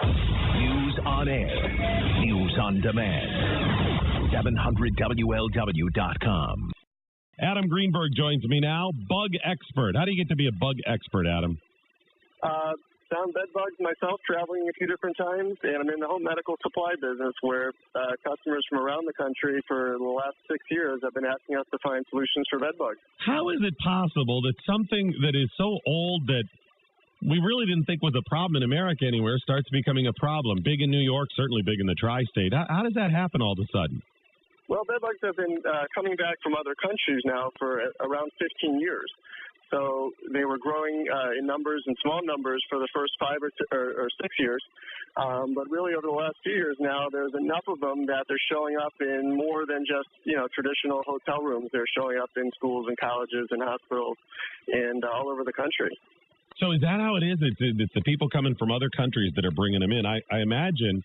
News on air. News on demand. 700WLW.com. Adam Greenberg joins me now, bug expert. How do you get to be a bug expert, Adam? Found bed bugs myself, traveling a few different times, and I'm in the home medical supply business where customers from around the country for the last 6 years have been asking us to find solutions for bed bugs. How is it possible that something that is so old that we really didn't think was a problem in America anywhere starts becoming a problem? Big in New York, certainly big in the tri-state. How does that happen all of a sudden? Well, bed bugs have been coming back from other countries now for around 15 years. So they were growing in numbers and small numbers for the first 5 or 6 years. But really over the last few years now, there's enough of them that they're showing up in more than just, traditional hotel rooms. They're showing up in schools and colleges and hospitals and all over the country. So is that how it is? It's the people coming from other countries that are bringing them in. I imagine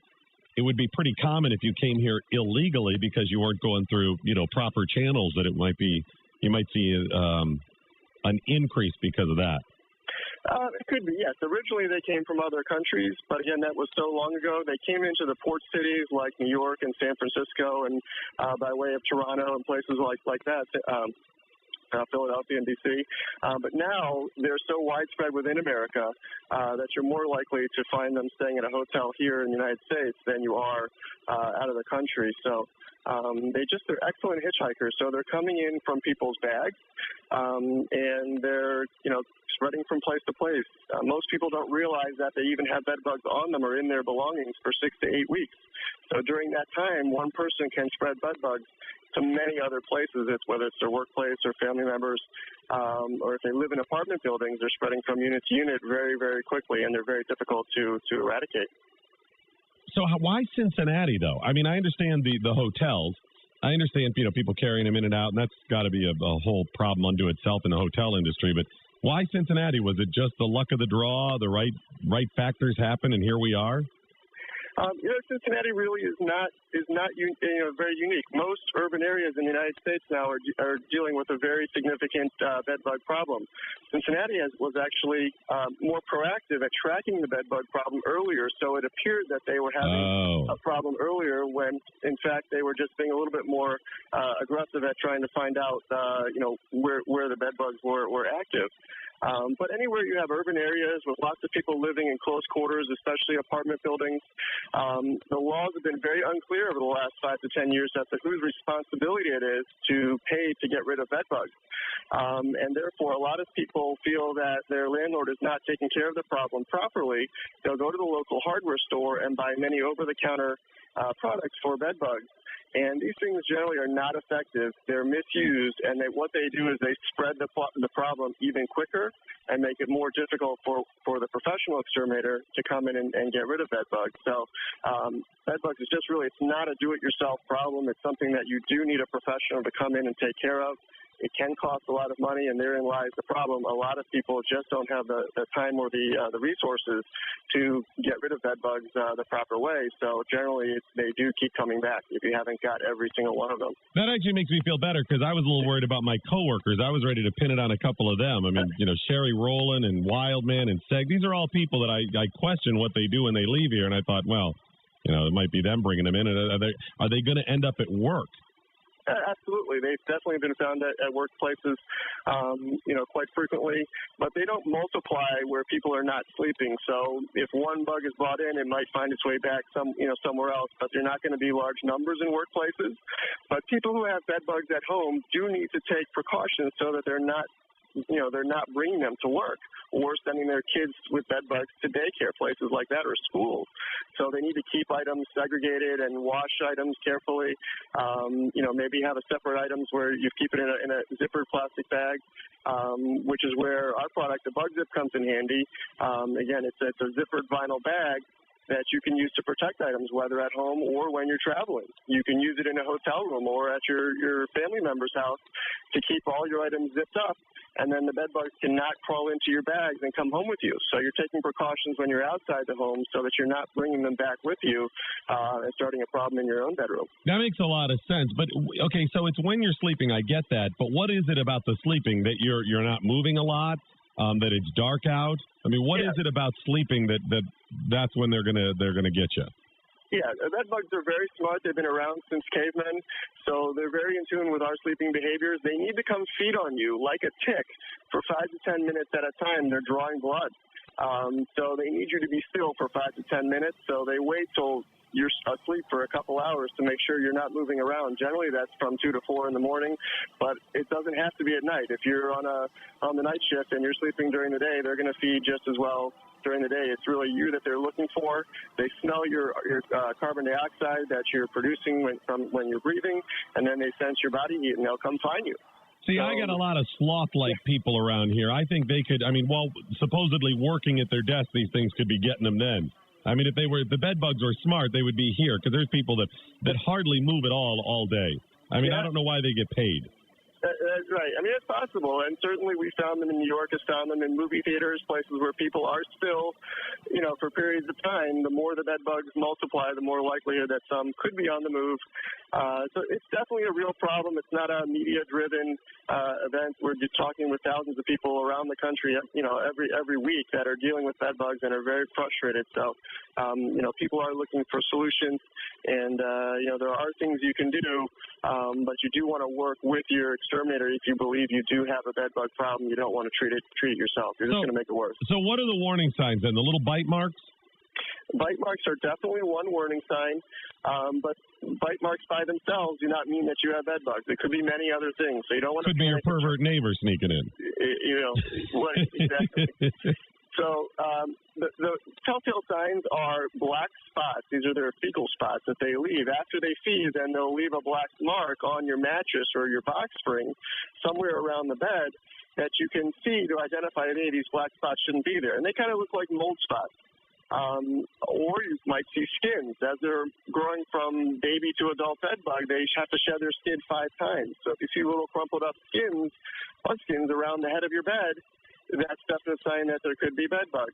it would be pretty common if you came here illegally because you weren't going through, proper channels that you might see an increase because of that. It could be, yes. Originally, they came from other countries, but again, that was so long ago. They came into the port cities like New York and San Francisco and by way of Toronto and places like that, Philadelphia and D.C. But now they're so widespread within America that you're more likely to find them staying at a hotel here in the United States than you are out of the country. So they're excellent hitchhikers. So they're coming in from people's bags, and they're, spreading from place to place. Most people don't realize that they even have bed bugs on them or in their belongings for 6 to 8 weeks. So during that time, one person can spread bed bugs to many other places, whether it's their workplace or family members, or if they live in apartment buildings, they're spreading from unit to unit very, very quickly, and they're very difficult to eradicate. So why Cincinnati, though? I mean, I understand the hotels. I understand, people carrying them in and out, and that's got to be a whole problem unto itself in the hotel industry. But why Cincinnati? Was it just the luck of the draw, the right factors happen, and here we are? Cincinnati really is not very unique. Most urban areas in the United States now are dealing with a very significant bed bug problem. Cincinnati was actually more proactive at tracking the bed bug problem earlier, so it appeared that they were having a problem earlier when, in fact, they were just being a little bit more aggressive at trying to find out, where the bed bugs were active. But anywhere you have urban areas with lots of people living in close quarters, especially apartment buildings, the laws have been very unclear over the last 5 to 10 years as to whose responsibility it is to pay to get rid of bed bugs. And therefore, a lot of people feel that their landlord is not taking care of the problem properly. They'll go to the local hardware store and buy many over-the-counter products for bed bugs. And these things generally are not effective. They're misused, and what they do is they spread the problem even quicker and make it more difficult for the professional exterminator to come in and get rid of bed bugs. So bed bugs is just really, it's not a do-it-yourself problem. It's something that you do need a professional to come in and take care of. It can cost a lot of money, and therein lies the problem. A lot of people just don't have the time or the resources to get rid of bed bugs the proper way. So generally, they do keep coming back if you haven't got every single one of them. That actually makes me feel better because I was a little worried about my coworkers. I was ready to pin it on a couple of them. I mean, Sherry Rowland and Wildman and Seg. These are all people that I question what they do when they leave here, and I thought, well, it might be them bringing them in. And are they going to end up at work? Absolutely. They've definitely been found at workplaces, quite frequently, but they don't multiply where people are not sleeping. So if one bug is brought in, it might find its way back somewhere else, but they're not going to be large numbers in workplaces. But people who have bed bugs at home do need to take precautions so that they're not bringing them to work or sending their kids with bed bugs to daycare, places like that, or schools. So they need to keep items segregated and wash items carefully. Maybe have a separate items where you keep it in a zippered plastic bag, which is where our product, the BugZip, comes in handy. Again, it's a zippered vinyl bag that you can use to protect items, whether at home or when you're traveling. You can use it in a hotel room or at your family member's house to keep all your items zipped up, and then the bed bugs cannot crawl into your bags and come home with you. So you're taking precautions when you're outside the home so that you're not bringing them back with you and starting a problem in your own bedroom. That makes a lot of sense. But, okay, so it's when you're sleeping, I get that. But what is it about the sleeping that you're not moving a lot? that it's dark out? I mean, what is it about sleeping that's when they're gonna get you? Yeah, bed bugs are very smart. They've been around since cavemen, so they're very in tune with our sleeping behaviors. They need to come feed on you like a tick for 5 to 10 minutes at a time. They're drawing blood. So they need you to be still for 5 to 10 minutes. So they wait till you're asleep for a couple hours to make sure you're not moving around. Generally, that's from 2 to 4 in the morning, but it doesn't have to be at night. If you're on the night shift and you're sleeping during the day, they're going to feed just as well during the day. It's really you that they're looking for. They smell your carbon dioxide that you're producing when you're breathing, and then they sense your body heat, and they'll come find you. See, I got a lot of sloth-like people around here. I think they could, supposedly working at their desk, these things could be getting them then. I mean, if the bed bugs were smart, they would be here, because there's people that hardly move at all day. I mean, I don't know why they get paid. That's right. I mean, it's possible, and certainly we found them in New York, has found them in movie theaters, places where people are still, for periods of time. The more the bed bugs multiply, the more likelihood that some could be on the move. So it's definitely a real problem. It's not a media-driven event. We're just talking with thousands of people around the country, every week that are dealing with bed bugs and are very frustrated. So, people are looking for solutions, and there are things you can do, but you do want to work with your exterminator if you believe you do have a bed bug problem. You don't want to treat it yourself. You're just going to make it worse. So what are the warning signs then? The little bite marks? Bite marks are definitely one warning sign, but bite marks by themselves do not mean that you have bed bugs. It could be many other things. So you don't want to. Could be your pervert neighbor sneaking in. Right, exactly. So the telltale signs are black spots. These are their fecal spots that they leave. After they feed, then they'll leave a black mark on your mattress or your box spring somewhere around the bed that you can see to identify that, hey, these black spots shouldn't be there. And they kind of look like mold spots. Or you might see skins. As they're growing from baby to adult bed bug, they have to shed their skin 5 times. So if you see little crumpled up bug skins around the head of your bed, that's definitely a sign that there could be bed bugs.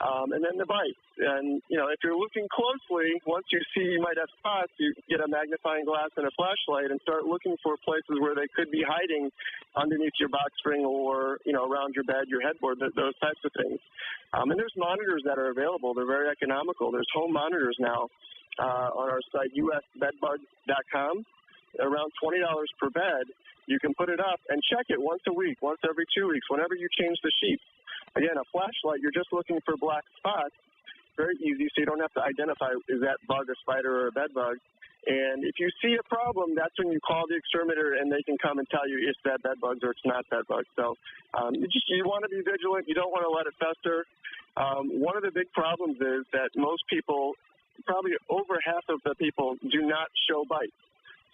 And then the bites. And, if you're looking closely, once you see you might have spots, you get a magnifying glass and a flashlight and start looking for places where they could be hiding underneath your box spring or, around your bed, your headboard, those types of things. And there's monitors that are available. They're very economical. There's home monitors now on our site, usbedbug.com, around $20 per bed. You can put it up and check it once a week, once every 2 weeks, whenever you change the sheets. Again, a flashlight, you're just looking for black spots. Very easy, so you don't have to identify, is that bug a spider or a bed bug? And if you see a problem, that's when you call the exterminator, and they can come and tell you it's that bed bugs or it's not bed bugs. So you want to be vigilant. You don't want to let it fester. One of the big problems is that most people, probably over half of the people, do not show bites.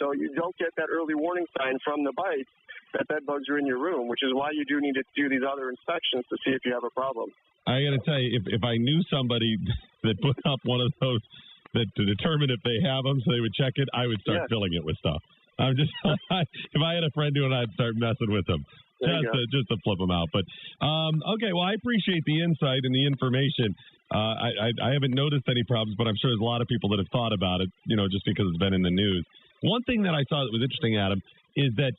So you don't get that early warning sign from the bites that bed bugs are in your room, which is why you do need to do these other inspections to see if you have a problem. I got to tell you, if I knew somebody that put up one of those that to determine if they have them so they would check it, I would start filling it with stuff. If I had a friend doing it, I'd start messing with them just to flip them out. But okay, well, I appreciate the insight and the information. I haven't noticed any problems, but I'm sure there's a lot of people that have thought about it, just because it's been in the news. One thing that I saw that was interesting, Adam, is that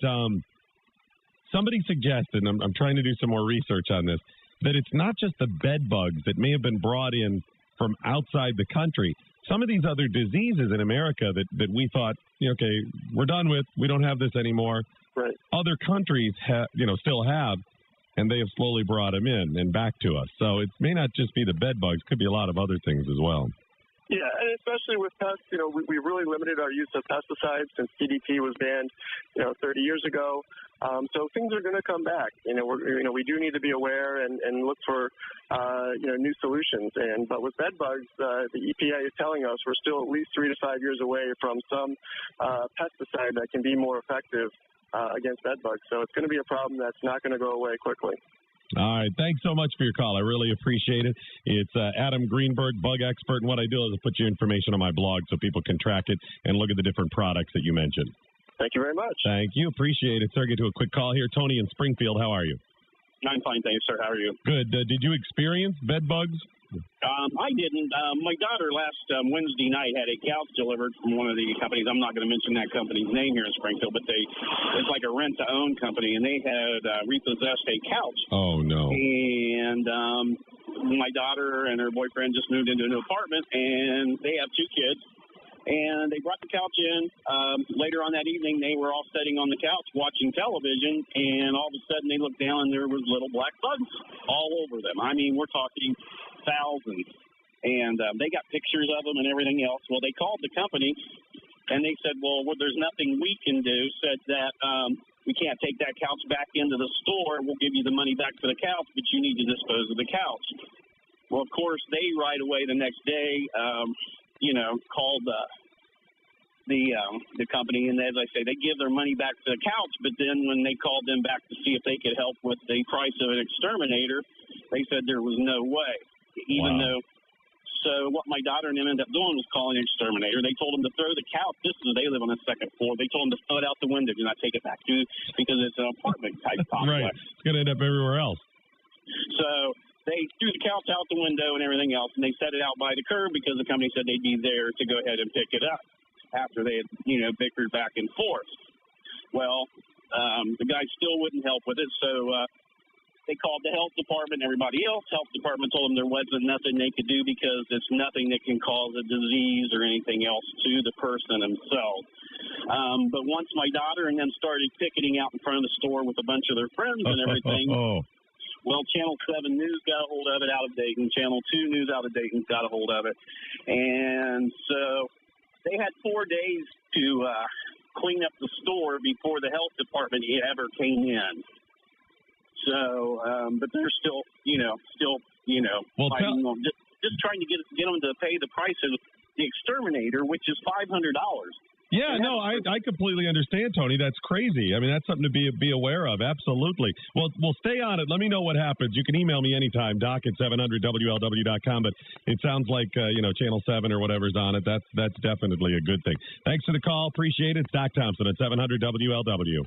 somebody suggested, and I'm trying to do some more research on this, that it's not just the bed bugs that may have been brought in from outside the country. Some of these other diseases in America that we thought, okay, we're done with, we don't have this anymore. Right. Other countries still have, and they have slowly brought them in and back to us. So it may not just be the bed bugs, it could be a lot of other things as well. Yeah, and especially with pests, we really limited our use of pesticides since DDT was banned, 30 years ago. So things are going to come back. We do need to be aware and look for, new solutions. But with bed bugs, the EPA is telling us we're still at least 3 to 5 years away from some pesticide that can be more effective against bed bugs. So it's going to be a problem that's not going to go away quickly. All right. Thanks so much for your call. I really appreciate it. It's Adam Greenberg, bug expert. And what I do is I put your information on my blog so people can track it and look at the different products that you mentioned. Thank you very much. Thank you. Appreciate it, sir. Get to a quick call here. Tony in Springfield, how are you? I'm fine, thanks, sir. How are you? Good. Did you experience bed bugs I didn't. My daughter last Wednesday night had a couch delivered from one of the companies. I'm not going to mention that company's name here in Springfield, but it's like a rent-to-own company, and they had repossessed a couch. Oh, no. And my daughter and her boyfriend just moved into an apartment, and they have 2 kids. And they brought the couch in. Later on that evening, they were all sitting on the couch watching television, and all of a sudden they looked down, and there was little black bugs all over them. I mean, we're talking thousands. And they got pictures of them and everything else. Well, they called the company, and they said, well, there's nothing we can do. Said that we can't take that couch back into the store. We'll give you the money back for the couch, but you need to dispose of the couch. Well, of course, they right away the next day called the company, and as I say, they give their money back to the couch, but then when they called them back to see if they could help with the price of an exterminator, they said there was no way, even though. So what my daughter and them ended up doing was calling an exterminator. They told them to throw the couch. They live on the 2nd floor. They told them to throw it out the window, do not take it back because it's an apartment type complex. Right. It's going to end up everywhere else. So they threw the couch out the window and everything else, and they set it out by the curb because the company said they'd be there to go ahead and pick it up after they had, bickered back and forth. Well, the guy still wouldn't help with it, so they called the health department and everybody else. Health department told them there wasn't nothing they could do because it's nothing that can cause a disease or anything else to the person themselves. But once my daughter and them started picketing out in front of the store with a bunch of their friends and everything, well, Channel 7 News got a hold of it out of Dayton. Channel 2 News out of Dayton got a hold of it. And so they had 4 days to clean up the store before the health department ever came in. So, but they're still fighting on just trying to get them to pay the price of the exterminator, which is $500. Yeah, no, I completely understand, Tony. That's crazy. I mean, that's something to be aware of. Absolutely. Well, stay on it. Let me know what happens. You can email me anytime, doc@700WLW.com. But it sounds like, Channel 7 or whatever's on it. That's definitely a good thing. Thanks for the call. Appreciate it. It's Doc Thompson at 700 WLW.